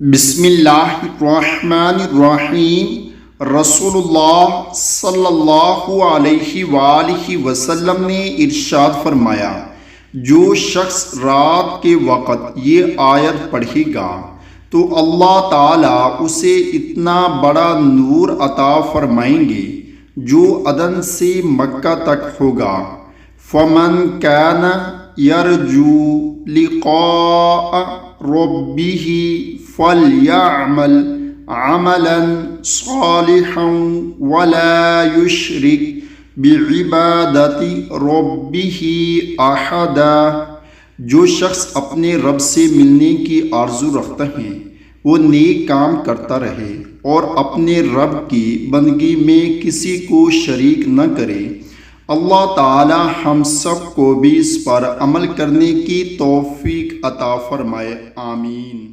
بسم اللہ الرحمن الرحیم۔ رسول اللہ صلی اللہ علیہ وآلہ وسلم نے ارشاد فرمایا، جو شخص رات کے وقت یہ آیت پڑھے گا تو اللہ تعالیٰ اسے اتنا بڑا نور عطا فرمائیں گے جو عدن سے مکہ تک ہوگا۔ فمن کان یرجو لقاء ربہ فلیعمل عملا صالحا ولا یشرک بعبادت ربہ احدا۔ جو شخص اپنے رب سے ملنے کی آرزو رکھتا ہے وہ نیک کام کرتا رہے اور اپنے رب کی بندگی میں کسی کو شریک نہ کرے۔ اللہ تعالی ہم سب کو بھی اس پر عمل کرنے کی توفیق عطا فرمائے، آمین۔